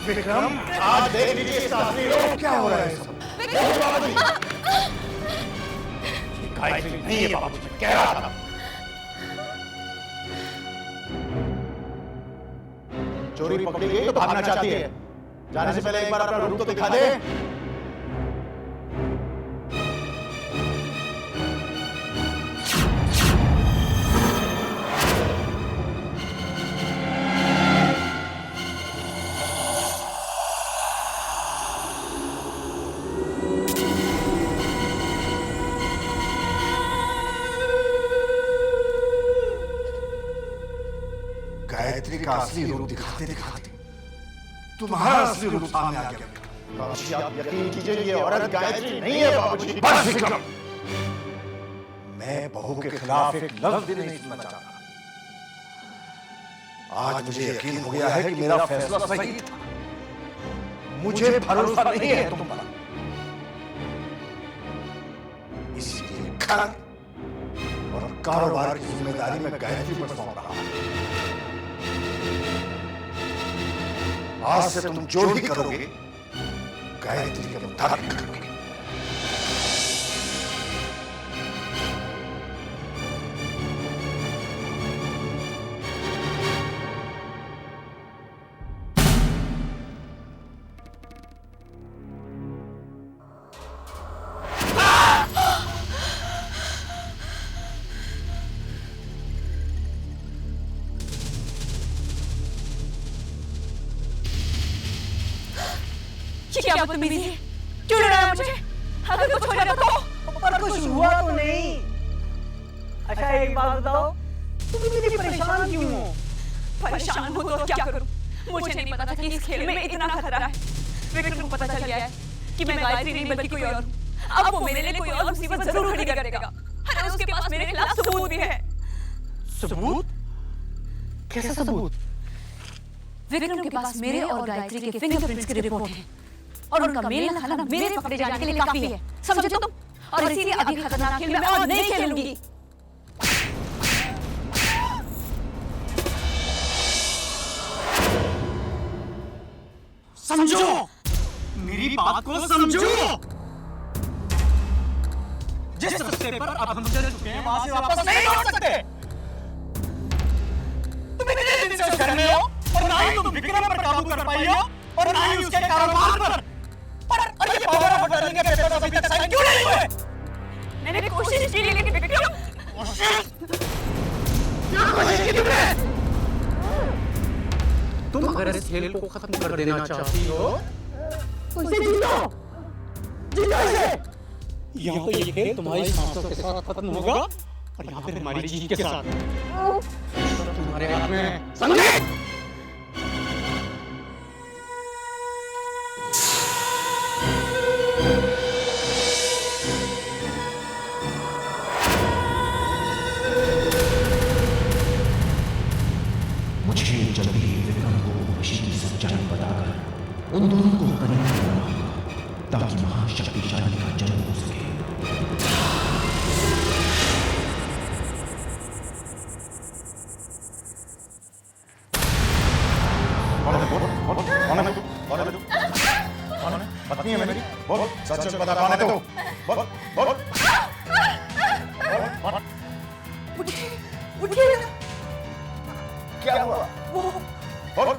विक्रम, आज देख लीजिए इसका असली रूप क्या हो रहा है सब। बाबूजी, गायत्री नहीं है बाबूजी, मैं कह रहा था। चोरी पकड़ी गई तो भागना चाहती है। जाने से पहले एक बार अपना रूप तो दिखा दे। गायत्री का असली रूप दिखाते दिखाते तुम्हारा असली रूप सामने आ गया। बाबूजी, आप यकीन कीजिए, ये औरत गायत्री नहीं है बाबूजी। बस विक्रम, मैं बहू के खिलाफ एक लफ्ज भी नहीं सुनना चाहता। आज मुझे यकीन हो गया है कि मेरा फैसला सही था। मुझे भरोसा नहीं है तुम पर, इसलिए घर और कारोबार की जिम्मेदारी मैं गायत्री पर सौंप रहा हूं। आज से तुम जो भी करोगे गायत्री के मुताबिक करोगे। क्या बदतमीजी है? क्यों लड़ाया मुझे? अगर कुछ हो जाता तो? पर कुछ हुआ तो नहीं। अच्छा एक बात बताओ, तुम इतनी परेशान क्यों हो? परेशान हो तो क्या करूं? मुझे नहीं पता था कि इस खेल में इतना खतरा है। विक्रम को पता चल गया है कि मैं गायत्री नहीं बल्कि कोई और हूं। अब वो मेरे लिए कोई और मुसीबत जरूर खड़ी करेगा। अरे उसके पास मेरे खिलाफ सबूत भी है। सबूत? कैसा सबूत? विक्रम के पास मेरे और गायत्री के फिंगरप्रिंट्स की रिपोर्ट है और उनका मेल खाना मेरे पकड़े जाने के लिए काफी है, समझे तुम? और इसीलिए अभी खतरनाक खेल मैं और नहीं खेलूंगी। समझो, मेरी बात को समझो। जिस रास्ते पर अब हम चल चुके हैं वहां से वापस नहीं लौट सकते। तुम इतने दिन से घर में हो और ना ही तुम विक्रम पर काबू कर पाई हो और ना ही उसके कारोबार पर। और ये पावर ऑफ अटॉर्नी के पेपर अभी तक साइन क्यों नहीं हुए? मैंने कोशिश की लेकिन विक्रम। क्या कोशिश की तुमने? तुम अगर इस खेल को खत्म कर देना चाहती हो तो इसे जीतो, जीतो इसे। यहाँ तो ये खेल तुम्हारी सांसों के साथ खत्म होगा और यहाँ पे हमारी जीत के साथ। तुम्हारे हाथ में, समझे? मुझे जल्दी ही विक्रम को खुशी की सच्चाई बताकर उन दोनों को करीब करना होगा ताकि महाशक्तिशाली का जन्म हो सके। पत्नी है मेरी, बोल सच सच बता कौन है तू? बोल बोल। उठिए। क्या हुआ? बोल।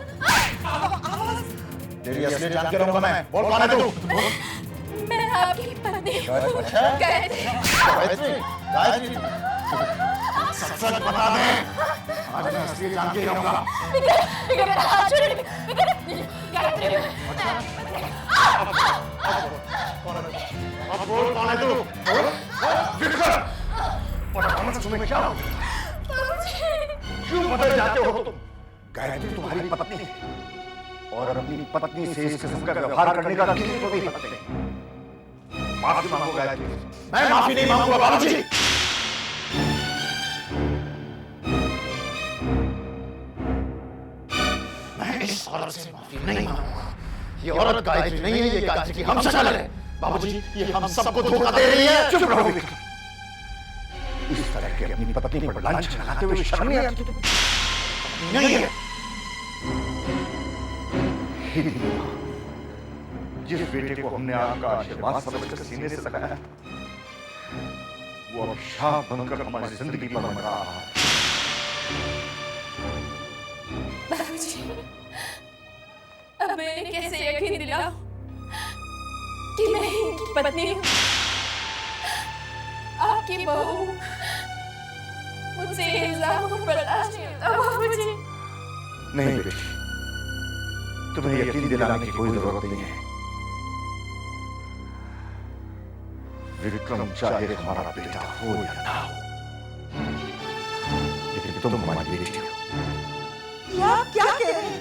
तेरी असलियत जान के रहूंगा मैं। बोल कौन है तू? मैं आपकी पत्नी हूँ। अच्छा? गायत्री। गायत्री। सच सच बता दे। आज मैं असलियत जान के रहूंगा। विक्रम हाथ छोड़िए। गायत्री। अब बोल कौन है तू? विक्रम। पता तुम्हें क्या हो? क्यों बदल जाते हो तुम? गायत्री तुम्हारी पत्नी है और अपनी पत्नी से इस किस्म का व्यवहार करने का किसी को भी हक नहीं। माफी मांगो गायत्री। मैं माफी नहीं मांगूंगा बाबूजी। मैं इस औरत से माफी नहीं मांगूंगा। ये औरत गायत्री नहीं है, ये गायत्री की हमशक्ल है। बाबूजी, ये हम सबको धोखा दे रही है। चुप रहो विक्रम। इस तरह के अपनी पत्नी पर लांछन लगाते हुए शर्म नहीं आती तुम्हें? नहीं है। ही नहीं मां, जिस बेटे को हमने आपका आशीर्वाद समझकर सीने से लगाया, वो अब शाप बनकर हमारी जिंदगी पर मर रहा है। बाबूजी, अब मैं कैसे यकीन दिलाऊं कि मैं इनकी पत्नी हूँ, आपकी बहू हूँ। मुझसे ये इल्जाम बर्दाश्त नहीं होता बाबूजी। नहीं बेटी, तुम्हें यकीन दिलाने की कोई जरूरत नहीं है। विक्रम चाहे हमारा बेटा हो या ना हो, लेकिन तुम हमारी बेटी हो। आप क्या कह रहे हैं?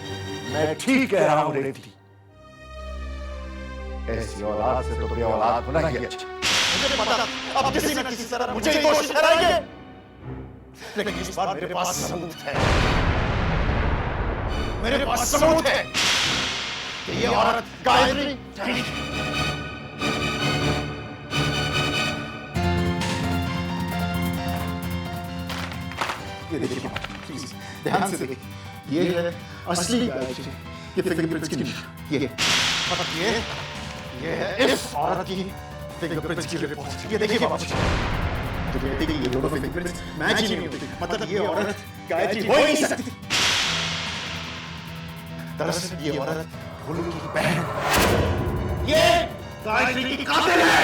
मैं ठीक कह रहा हूं रेवती। ऐसी औलाद से तो बे औलाद होना ही अच्छा। मुझे पता अब किसी न किसी तरह मुझे ही दोषी ठहराएंगे, लेकिन इस बार मेरे पास सबूत है। मेरे पास सबूत है कि ये औरत गायत्री नहीं है। ये देखिए प्लीज ध्यान से देखिए, ये है असली गायत्री। ये फिंगरप्रिंट्स की निशान, ये है इस औरत की फिंगरप्रिंट्स की रिपोर्ट। ये देखिए बाबूजी, तो कहते हैं कि ये दोनों फिंगरप्रिंट्स मैच ही नहीं होती, मतलब ये औरत गायत्री हो ही नहीं सकती। दरअसल ये औरत भोलू की बहन, ये गायत्री की कातिल है।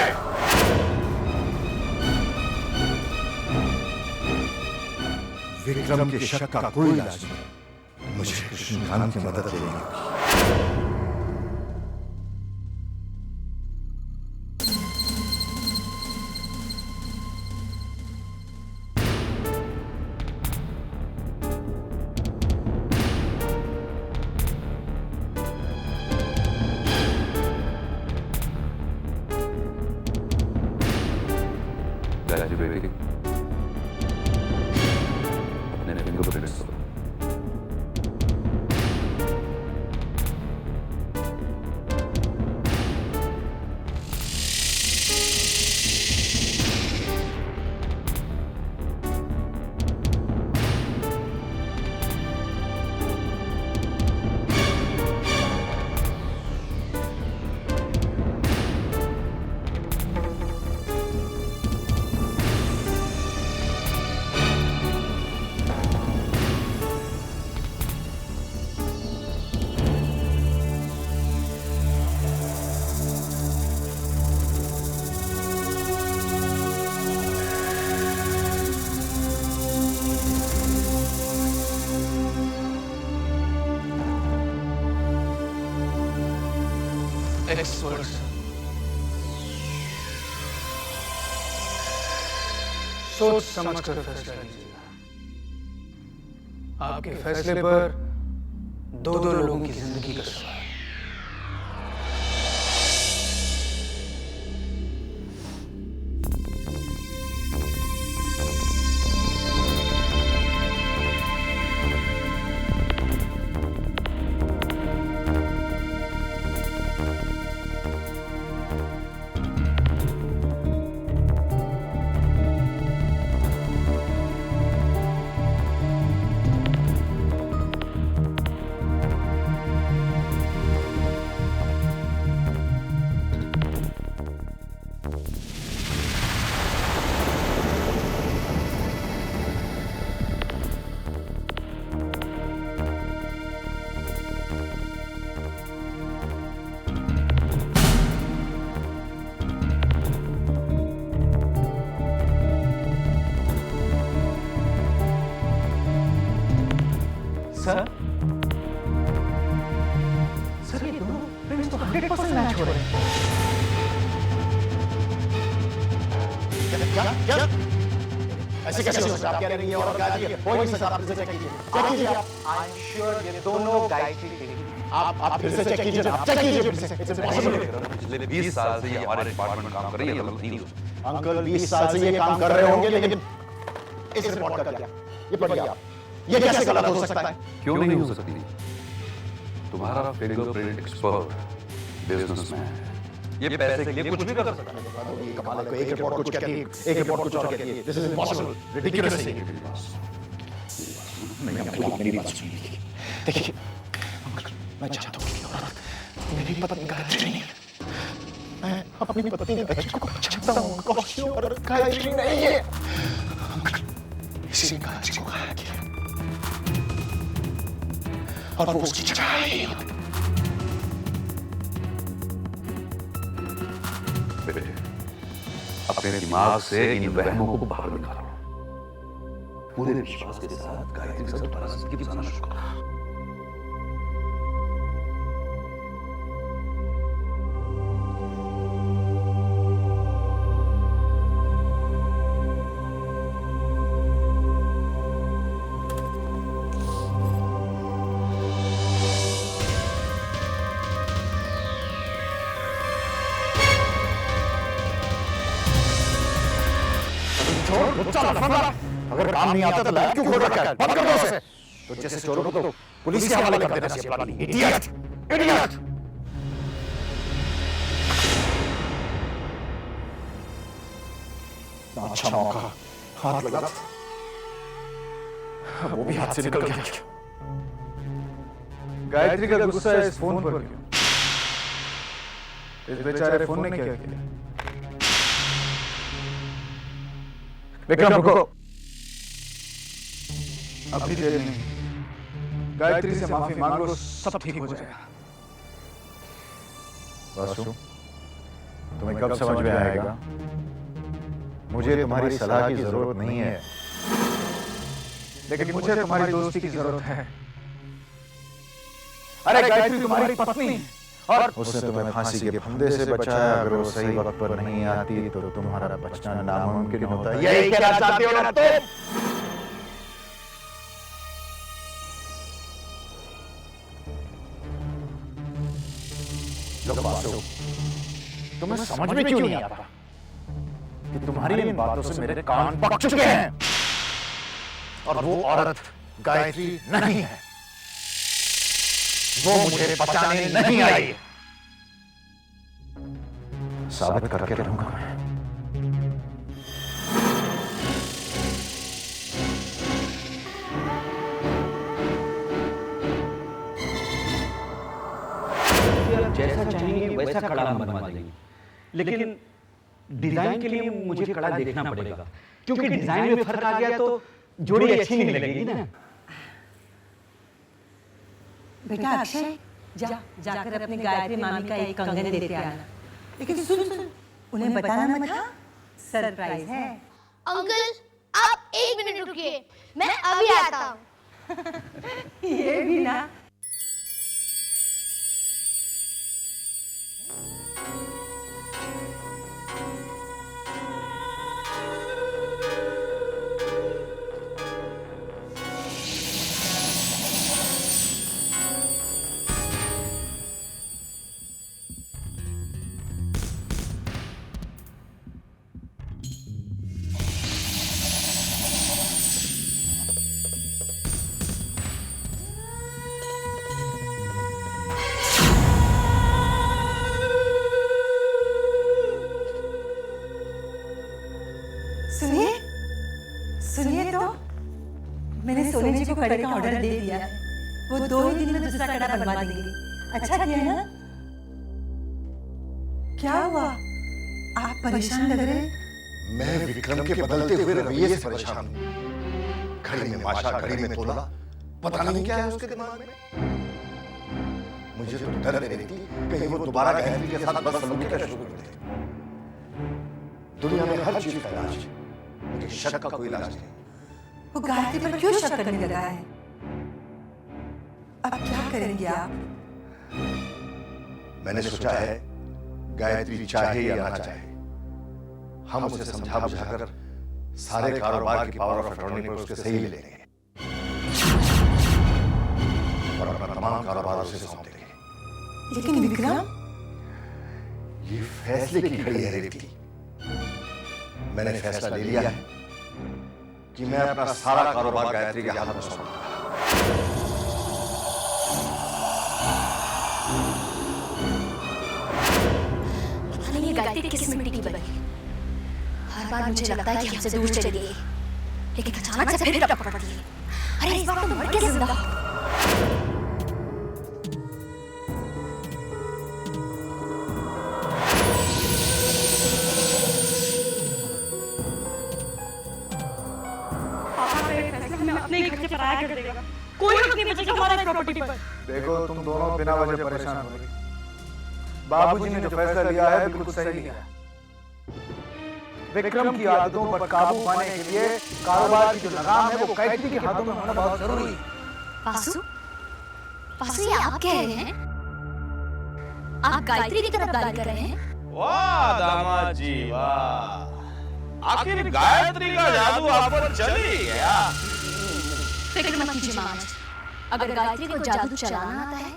विक्रम के शक का कोई इलाज नहीं, मुझे कृष्णकांत की मदद लेनी होगी। बेटी अपने फिंगरप्रिंट्स दो। एक्सपर्ट्स सोच समझ कर फैसला लीजिएगा। आपके फैसले पर दो लोगों की जिंदगी का सवाल है। सर ये दोनों फ्रेंड्स तो 100% मैच हो रहे हैं। क्या ऐसे कैसे हो सकता है? आप कह रहे हैं ये औरत गायत्री है, हो ही नहीं सकता। आप फिर से चेक कीजिए, चेक कीजिए आप। आई एम श्योर ये दोनों गायत्री के हैं। आप फिर से चेक कीजिए, आप चेक कीजिए फिर से। It's impossible. पिछले 20 साल से ये हमारे डिपार्टमेंट काम कर रही है, गलत नहीं हो सकती। अंकल 20 साल से ये काम कर रहे होंगे, लेकिन इस रिपोर्ट का क्या? ये पढ़िए आप, ये कैसे गलत हो सकता है? क्यों नहीं हो सकती? तुम्हारा फिंगरप्रिंट एक्सपर्ट बिजनेसमैन ये पैसे के लिए कुछ भी कर सकता है। ये कमाल है, कोई एक रिपोर्ट कुछ कहती है, एक रिपोर्ट कुछ और कहती है। This is impossible, ridiculous. नहीं, मेरी बात सुनिए। देखिए अंकल, मैं चाहता हूँ कि औरत मेरी पत्नी गायत्री नहीं है। मैं अपनी पत्नी गायत्री को पहचानता हूँ। कौशिक और गायत्री नहीं है। इसी ने गायत्री को घायल किया और वो उसकी जगह आई। बेटे, अपने दिमाग से इन वहमों को बाहर निकालो। पूरे विश्वास के साथ गायत्री के साथ दोबारा जिंदगी गुजारना शुरू करो। अगर काम नहीं आता तो लैब क्यों खोल रखा है? बंद कर दो उसे। तो जैसे चोरों को तो पुलिस के हवाले कर देना चाहिए। प्लानी इडियट, इडियट। अच्छा मौका हाथ लगा, वो भी हाथ से निकल गया। गायत्री का गुस्सा इस फोन पर क्यों? इस बेचारे फोन ने क्या किया? विक्रम रुको, अभी देर नहीं। गायत्री से माफी मांग लो, सब ठीक हो जाएगा। वासु, तुम्हें कब समझ में आएगा? मुझे तुम्हारी सलाह की जरूरत नहीं है, लेकिन मुझे तुम्हारी दोस्ती की जरूरत है। अरे गायत्री तुम्हारी पत्नी, और उसने तुम्हें फांसी के फंदे से बचाया। अगर वो सही वक्त पर नहीं आती तो तुम्हारा बचना नामुमकिन होता। यही कहना चाहते हो ना तुम? लो वासु, तुम्हें समझ में क्यों नहीं आता कि तुम्हारी इन बातों से मेरे कान पक चुके हैं और वो औरत गायत्री नहीं है। वो मुझे बचाने नहीं आई है। साबित करके रहूंगा मैं। जैसा चाहेंगे वैसा कड़ा बनवा देंगे, लेकिन डिजाइन के लिए मुझे कड़ा देखना पड़ेगा, क्योंकि डिजाइन में फर्क आ गया तो जोड़ी अच्छी नहीं लगेगी ना। बेटा अक्षय, जाकर अपनी गायत्री मामी का एक कंगन देते आना। लेकिन सुन, उन्हें बताना मत, हाँ? सरप्राइज है। अंकल, आप 1 मिनट रुकिए, मैं अभी आता हूँ। ये भी ना। सुनिए तो, मैंने सोनी जी को कड़े का ऑर्डर दे दिया है। वो 2 ही दिन में दूसरा कड़ा बनवा देंगे। अच्छा किया ना? क्या हुआ? आप परेशान लग रहे हैं। मैं विक्रम के बदलते हुए रवैये से परेशान हूँ। घड़ी में माशा, घड़ी में तोला, पता नहीं क्या है उसके दिमाग में। मुझे तो डर रहती थी कहीं वो दोबारा गायत्री के साथ बदसलूकी का शुरू कर दे। दुनिया में हर चीज का इलाज है, लेकिन शक का कोई इलाज नहीं। वो गायत्री पर क्यों शक करने लगा है? अब क्या करेंगे आप? मैंने सोचा है गायत्री चाहे या ना चाहे, हम उसे समझा बुझाकर सारे कारोबार की पावर ऑफ अटॉर्नी पर उसके सही ले लेंगे और अपना तमाम कारोबार उसे सौंप देंगे। लेकिन विक्रम, ये फैसले की घड़ी है रेवती। मैंने फैसला ले लिया है कि मैं अपना सारा कारोबार गायत्री के हाथ में सौंपूंगा। ये गायत्री किस मिट्टी की बनी? हर बार मुझे लगता है कि हमसे दूर चली गई, लेकिन अचानक से फिर टपक पड़ती है। अरे इस बार तो मर के जिंदा। चलाया करेगा। कोई हक नहीं बचेगा हमारा प्रॉपर्टी पर। देखो तुम दोनों बिना वजह परेशान हो रही। बाबूजी ने जो फैसला लिया है बिल्कुल सही लिया है। विक्रम की आदतों पर काबू पाने के लिए कारोबार की जो लगाम है वो गायत्री के हाथों में होना बहुत जरूरी है। वासु, वासु ये आप कह रहे हैं? आप गायत्री की तरफदारी कर रहे हैं? वाह दामाद जी वाह, आखिर गायत्री का जादू आप पर चल ही गया। फिक्र मत कीजिए मामा जी, अगर गायत्री को जादू चलाना आता है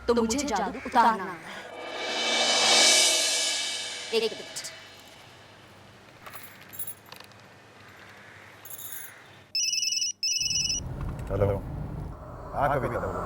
तो मुझे जादू उतारना आता है। एक मिनट। हेलो, हाँ कविता बोलो।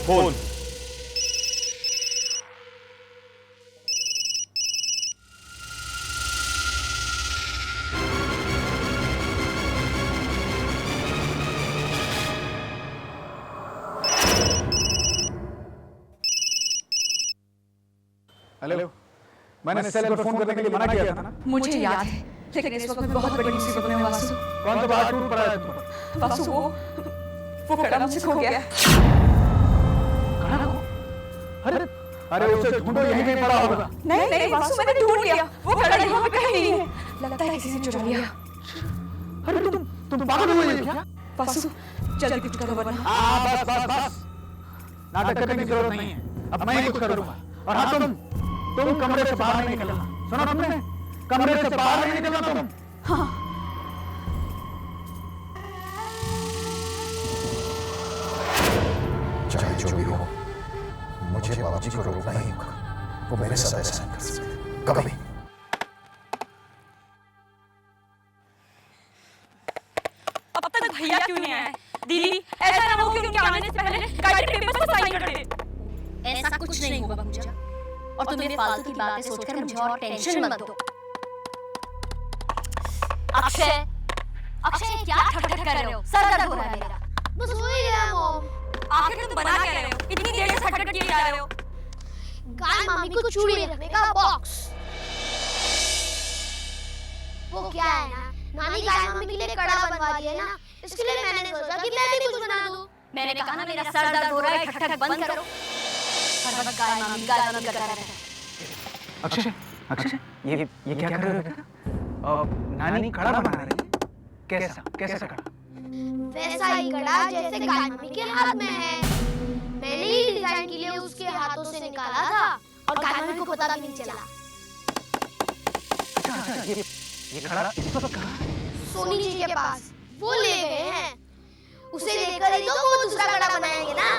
फोन हेलो, मैंने सेल पर फोन करने के लिए मना किया था ना? मुझे याद है, लेकिन इस वक्त मैं बहुत बड़ी मुसीबत में हूं वासु। कौन सा बात टूट पड़ा है तुम? वासु वो कड़ा मुझसे खो गया है। अरे अरे उसे ढूंढो, यहीं कहीं पड़ा होगा। नहीं वासु, मैंने ढूंढ लिया, वो कड़ा यहाँ पे कहीं नहीं है। लगता है किसी ने चुरा लिया। अरे तुम पागल हो गई क्या? वासु जल्दी कुछ करो वरना। बस नाटक करने की जरूरत नहीं है, अब मैं ही कुछ करूंगा। और हाँ तुम कमरे से बाहर नहीं निकलना, सुना तुमने? कमरे से बाहर नहीं निकलना तुम। हाँ चाहे जो भी हो, मुझे बाबूजी को रोकना ही होगा। वो मेरे साथ ऐसा नहीं कर सकते कभी। अब तक भैया क्यों नहीं आए? दीदी ऐसा ना हो कि उनके आने से पहले गायत्री पेपर पर साइन कर दे। ऐसा कुछ नहीं होगा पूजा, और तुम ये फालतू की बातें सोचकर मुझे और टेंशन मत दो। अक्षय, अक्षय क्या ठक ठक कर रहे हो? सर दर्द हो रहा है मेरा। बस हो ही गया मॉम। आखिर तुम बना क्या रहे हो? इतनी देर से खटखट किए जा रहे हो। गाय मामी को चूड़ी रखने का बॉक्स। वो क्या है ना, नानी गाय मामी के लिए कड़ा बनवा दिया ना, इसके लिए मैंने सोचा कि मैं भी कुछ बना दूं। मैंने कहा ना मेरा सर दर्द हो रहा है, ठक ठक बंद करो। हर वक्त गाय मामी करता रहता है। अक्षय, अक्षय, ये क्या कर रहे हो बेटा? नानी कड़ा बना रही है। कैसा कड़ा? वैसा ही कड़ा जैसे गाय मामी के हाथ में है। मैंने ही डिजाइन के लिए उसके हाथों से निकाला था और गाय मामी को पता भी नहीं चला। अच्छा, ये कड़ा इस वक्त कहाँ है? सोनी जी के पास, वो ले गए हैं। उसे लेकर ही तो वो दूसरा कड़ा बनाएंगे ना।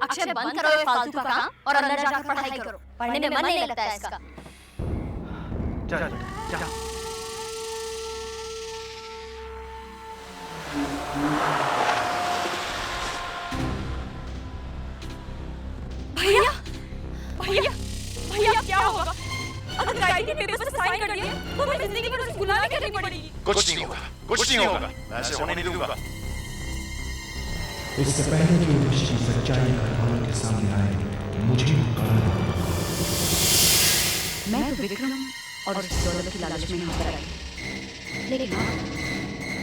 अक्षय बंद करो ये फालतू का काम और अंदर जाकर पढ़ाई करो। पढ़ने में मन नहीं लगता है इसका। जा। भैया क्या होगा? अगर गायत्री पेपर पर साइन कर दिया तो मैं जिंदगी भर उसकी गुलामी करनी पड़ेगी। कुछ नहीं होगा, मैं ऐसे होने नहीं दूंगा। इससे पहले कि उसकी सच्चाई का भाव के सामने आए, मुझे कड़ा मैं तो विक्रम और उस दौलत की लालच में नहीं उतर आई, लेकिन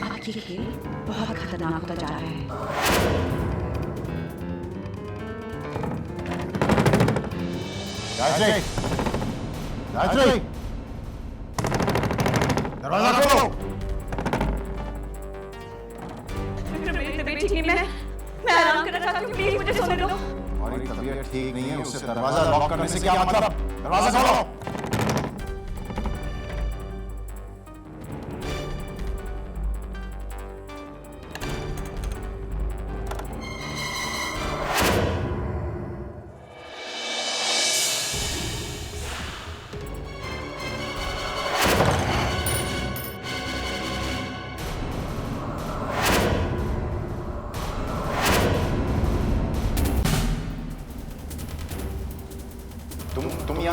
अब ये खेल बहुत खतरनाक होता जा रहा है। गायत्री, दरवाजा खोलो। मेरी तबीयत ठीक नहीं, मैं आराम करना चाहती हूँ, प्लीज मुझे सोने दो। तुम्हारी तबीयत ठीक नहीं है, उससे दरवाजा लॉक करने से क्या मतलब? दरवाजा खोलो।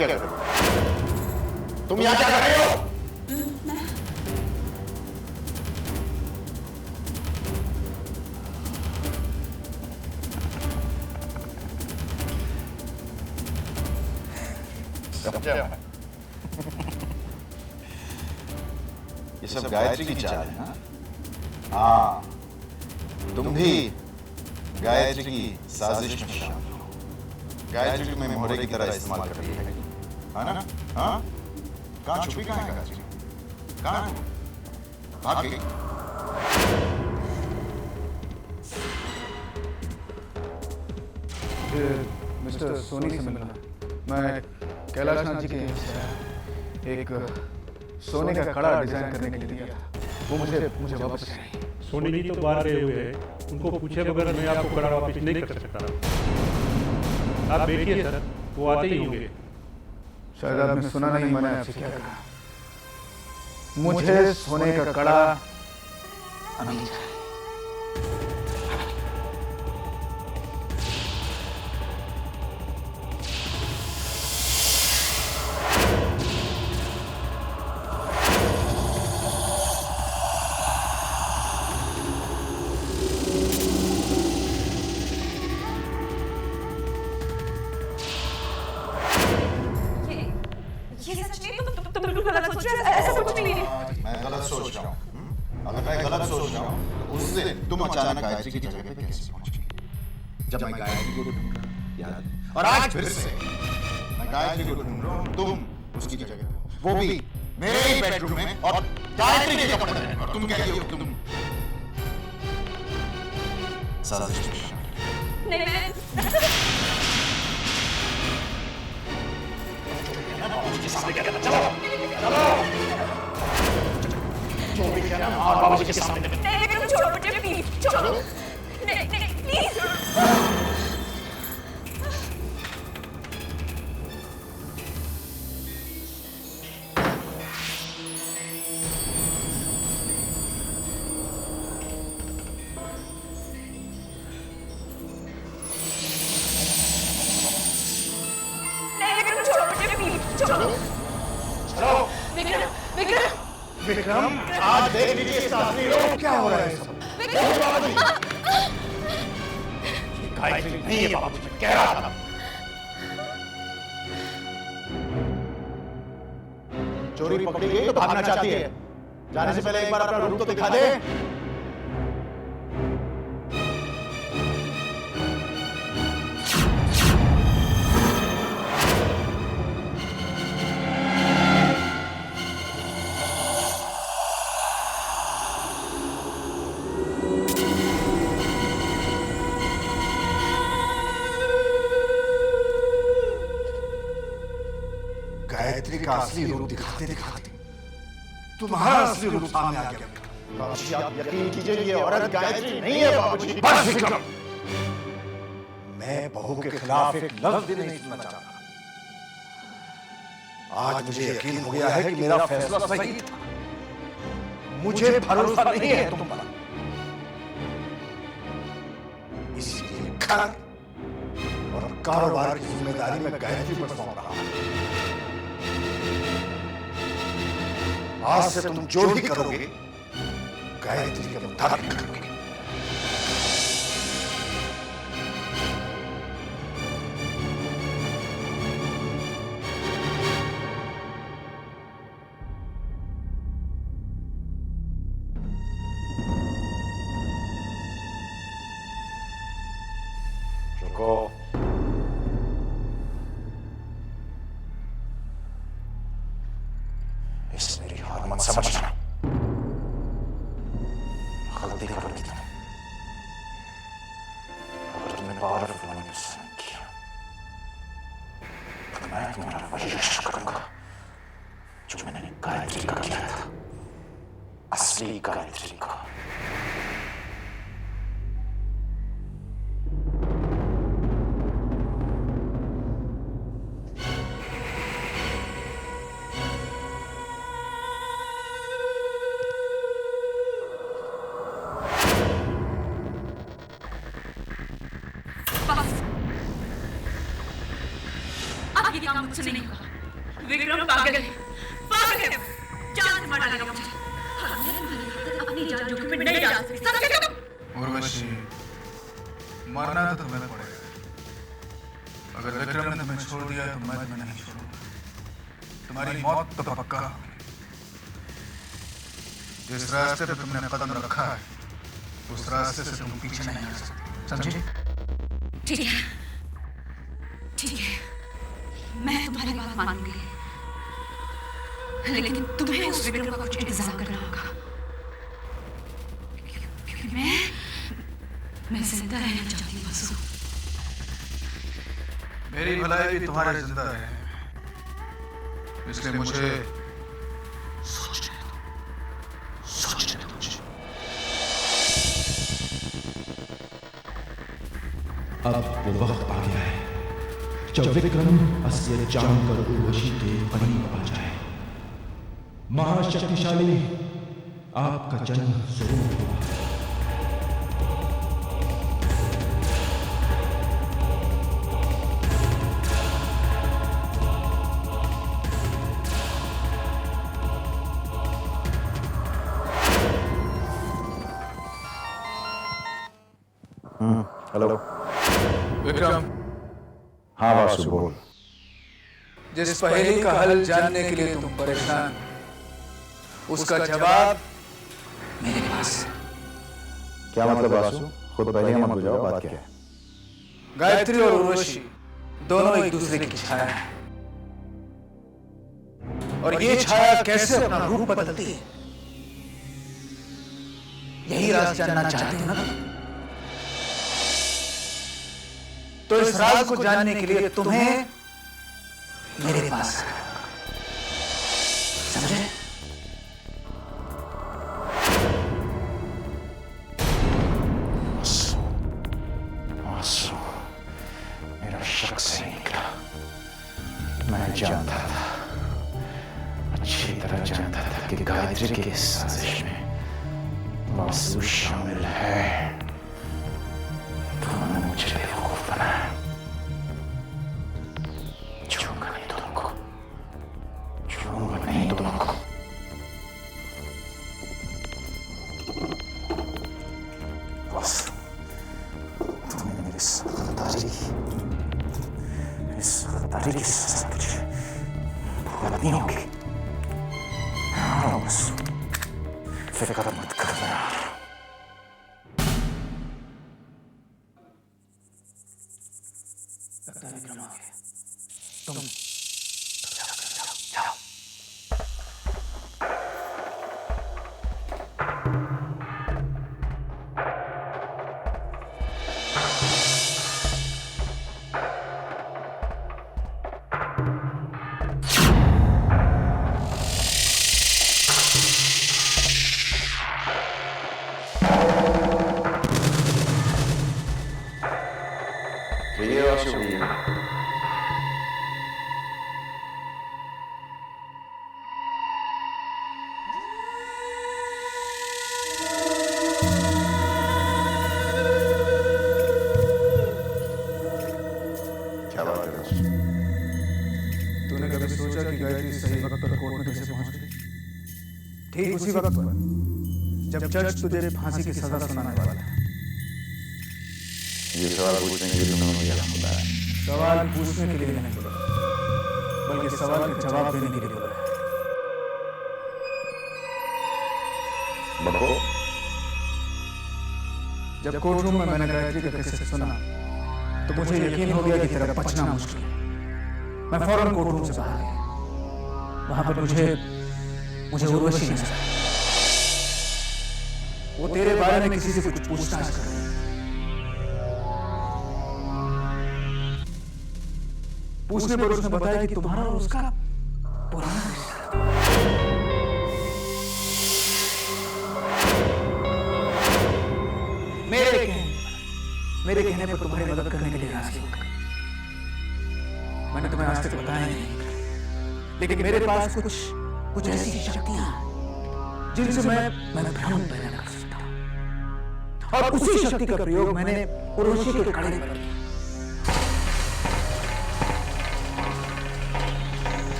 क्या कर रहे हो? तुम यहाँ क्या कर रहे हो? ये सब गायत्री की चाल है ना? हाँ, तुम भी गायत्री की साजिश में शामिल हो। गायत्री तुम्हें मोहरे की तरह इस्तेमाल कर रही है, हाँ ना? हाँ? कहाँ छुपी कहाँ है गायत्री? कहाँ है? भाग गई? मिस्टर सोनी से मिलना। मैं कैलाश नाथ जी के यहाँ से एक सोने का कड़ा डिजाइन करने के लिए दिया। वो मुझे वापस चाहिए। सोनी जी तो बाहर गए हुए हैं, उनको पूछे बगैर मैं आपको कड़ा वापस नहीं कर सकता। आप बैठिए सर, वो आते ही होंगे। शायद आपने सुना नहीं, मैंने आपसे क्या कहा। मुझे सोने का कड़ा अभी चाहिए। ये सच नहीं, तुम बिल्कुल गलत सोच रहे हो, ऐसा कुछ नहीं है। मैं गलत सोच रहा हूँ। अगर मैं गलत सोच रहा हूँ तो उससे तुम अचानक गायत्री की जगह पे कैसे पहुंच गई? जब मैं गायत्री को ढूंढ रहा, याद है? और आज फिर से मैं गायत्री को ढूंढ रहा हूँ, तुम उसकी जगह पे, वो भी मेरे ही बेडरूम में, और गायत्री के कपड़े में, और तुम कहती हो तुम साजिश में शामिल हो। नहीं, मैं बाबूजी के सामने क्या करना? चलो चलो, जो भी कहना और बाबूजी के सामने नहीं, लेकिन छोड़ो मुझे प्लीज, छोड़ो। नहीं प्लीज। विक्रम, आज देख लीजिए इसका असली रूप क्या हो रहा है। सब बाबूजी, गायत्री नहीं है बाबूजी, मैं कह रहा था। चोरी पकड़ी गई तो भागना चाहती है। जाने से पहले एक बार अपना रूप तो दिखा दे। गायत्री का असली रूप दिखाते दिखाते तुम्हारा असली रूप सामने आ गया। बाबूजी, आप यकीन कीजिए, ये औरत गायत्री नहीं है बाबूजी। बस विक्रम, मैं बहू के खिलाफ एक लफ्ज भी नहीं सुनना चाहता। आज मुझे यकीन हो गया है कि मेरा फैसला सही था। मुझे भरोसा नहीं है तुम पर, इसलिए घर और कारोबार की जिम्मेदारी मैं गायत्री पर सौंप रहा हूं। आज से तुम जो भी करोगे गायत्री के मुताबिक करोगे। रुको, इस मेरी हार मत समझना। गलती करोगी तुम अगर तुमने बार फोन किया तो मैं तुम्हारा वही रक्षा करूंगा जो मैंने गायत्री का किया था, असली गायत्री का। अब ये काम मुझसे नहीं होगा। विक्रम पागल है, पागल है। जान से मार डालेगा मुझे। अपनी जान जोखिम में नहीं डाल सकती, समझे तुम? उर्वशी, मरना तो तुम्हें पड़ेगा। अगर विक्रम ने तुम्हें छोड़ दिया तो मैं तुम्हें नहीं छोड़ूंगा। तुम्हारी मौत तो पक्का। जिस रास्ते पे तुमने कदम रखा है उस रास्ते से तुम पीछे नहीं हट सकते, समझे? ठीक है, ठीक है, मैं तुम्हारी बात मानूंगी, लेकिन तुम्हें उस विक्रम का कुछ इंतजाम करना होगा, क्योंकि मैं जिंदा रहना चाहती हूँ बसु। मेरी भलाई भी तुम्हारे जिंदा है, इसलिए मुझे सोचने दो मुझे। अब वो वक्त आ गया है जब विक्रम असलियत जानकर उर्वशी के करीब आ जाए। महाशक्तिशाली, आपका जन्म जरूर हुआ। हेलो विक्रम। हाँ वासु बोल। जिस पहेली का हल जानने के लिए तुम परेशान, उसका जवाब मेरे पास है। क्या मतलब वासु? खुद पहले मत बुझाओ, बात क्या है? गायत्री और उर्वशी दोनों एक दूसरे की छाया है, और ये छाया कैसे अपना रूप बदलती है, यही राज जानना चाहते हो ना? तो इस राज को जानने के लिए तुम्हें मेरे पास समझे? मेरा शक सही निकला। मैं जानता था, अच्छी तरह जानता था कि गायत्री की इस साजिश में वासु शामिल है। तुमने मुझे बेवकूफ बनाया। छूंगा नहीं तुमको, छूंगा नहीं तुमको। वासु, तुमने मेरी समझदारी की सजा मुझे भुगतनी होगी। हाँ वासु, फिक्र मत करना। विक्रम आ गया। तुम जाओ। तूने कभी सोचा कि गायत्री सही वक्त पर कोर्ट में कैसे पहुंच गई? ठीक उसी वक्त पर जब जज तुझे फांसी की सजा सुनाने वाला है। ये सवाल पूछने के लिए तुमने मुझे बुलाया? सवाल पूछने के लिए नहीं बुलाया, बल्कि सवाल का जवाब देने के लिए बुलाया। बको? जब कोर्ट रूम में मैंने गायत्री का केस सुना तो मुझे यकीन हो गया कि तेरा बचना मुश्किल है। मैं फौरन कोर्ट रूम से बाहर गया। वहां पर मुझे उर्वशी नजर आई। वो तेरे बारे में किसी से कुछ पूछताछ कर रही है। पूछने पर उसने बताया कि तुम्हारा और उसका पुराना रिश्ता है। मेरे कहने पर तुम्हारी मदद करने के लिए राजी हो गई। मैंने तुम्हें आज तक बताया नहीं, लेकिन मेरे पास कुछ ऐसी शक्तियां हैं जिनसे मैं भ्रम पैदा कर सकता हूं, और उसी शक्ति का प्रयोग मैंने उर्वशी के कड़े पर किया।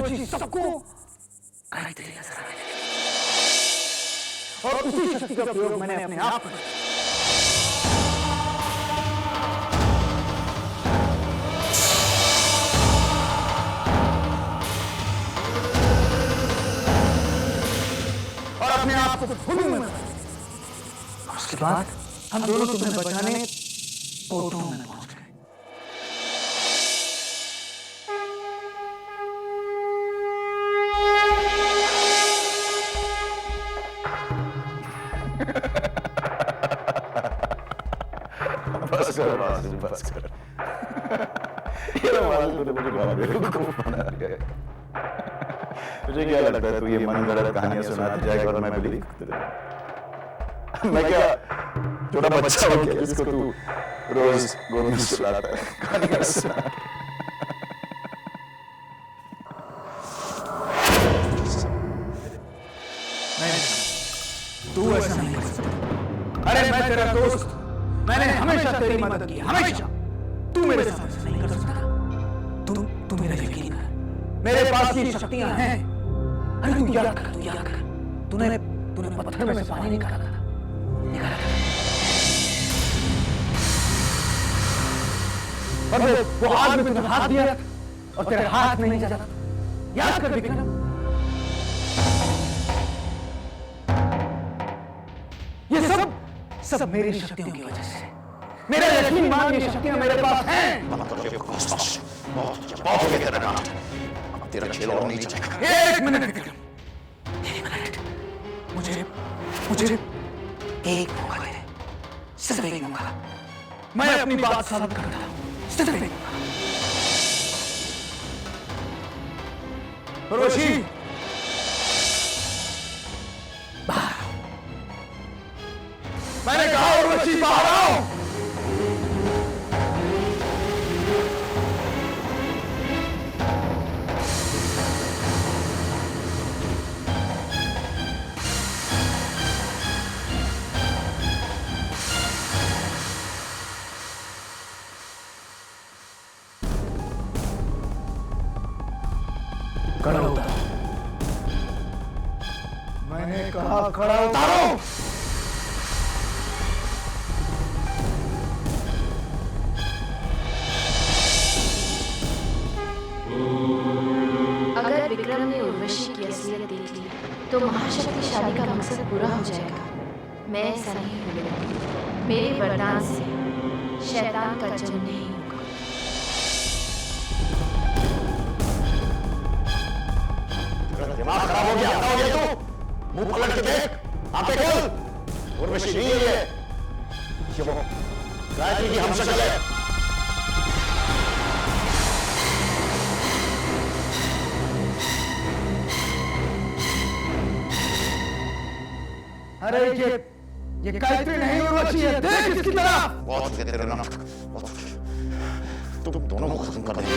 रोची सबको गायत्री नजर आने लगी और उसी शक्ति का प्रयोग मैंने अपने आप पर किया। और अपने आप को फुल्लू में बदल दिया। और उसके बाद हम दोनों तुम्हें बचाने पोटों में पहुंच गए। बस कर ये आवाज तो मुझे बहुत बेवकूफ बना दिया। मुझे क्या लगता है तू ये मनगढ़ंत कहानियां सुनाती जाएगा और मैं बिलीव मैं क्या छोटा बच्चा हो गया जिसको तू रोज गोद में सुलाता है कहानियां सुना। तू ऐसा नहीं कर सकता। अरे मैं तेरा दोस्त, मैंने हमेशा तेरी मदद की, हमेशा। तू मेरे साथ ऐसा नहीं कर सकता। तू मेरा यकीन कर, मेरे पास ये शक्तियां हैं। अरे तू याद कर, तूने पत्थर में से पानी निकाला था, और वो आग में तूने हाथ दिया और तेरे हाथ में नहीं जला। याद कर विक्रम, ये सब मेरी शक्तियों की वजह से। मेरा यकीन मान, ये शक्तियां मेरे पास हैं। बहुत हो गया तेरा नाटक, अब तेरा खेल और नहीं चलेगा। एक मिनट विक्रम, एक मिनट। मुझे एक मौका दे, सिर्फ एक मौका। मैं अपनी बात साबित करता हूं, सिर्फ एक मौका। रोशी बाहर, मैंने कहा रोशी बाहर आओ। खड़ा उतारो, मैंने कहा खड़ा उतारो। अगर विक्रम ने उर्वशी की असलियत देख ली तो महाशक्तिशाली का मकसद पूरा हो जाएगा। मैं ऐसा नहीं होने दूंगी। मेरे वरदान से शैतान का जन्म नहीं होगा। दिमाग खराब हो गया तू। मुंह पलट के देख, आंखें खोल। उर्वशी नहीं है ये वो गायत्री की हमशक्ल है। अरे ये गायत्री नहीं उर्वशी है, देख इसकी तरफ। बहुत हो गया तेरा नाटक, बहुत हो गया। तुम दोनों को खत्म कर देंगे।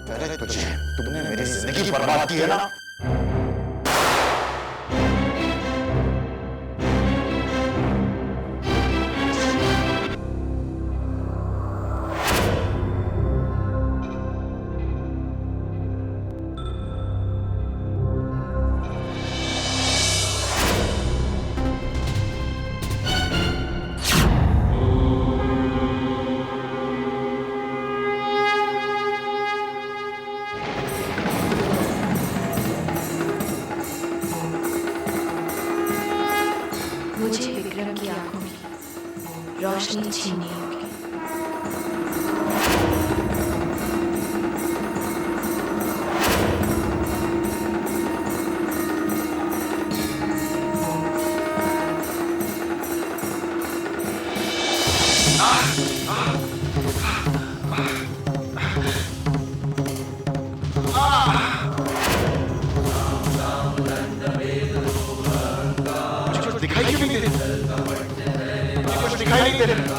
पहले तुमने मेरी जिंदगी बर्बाद की है ना। मुझे विक्रम की आंखों की रोशनी छीननी होगी। दिखाई क्यों नहीं दे रही? कुछ दिखाई नहीं दे रहा।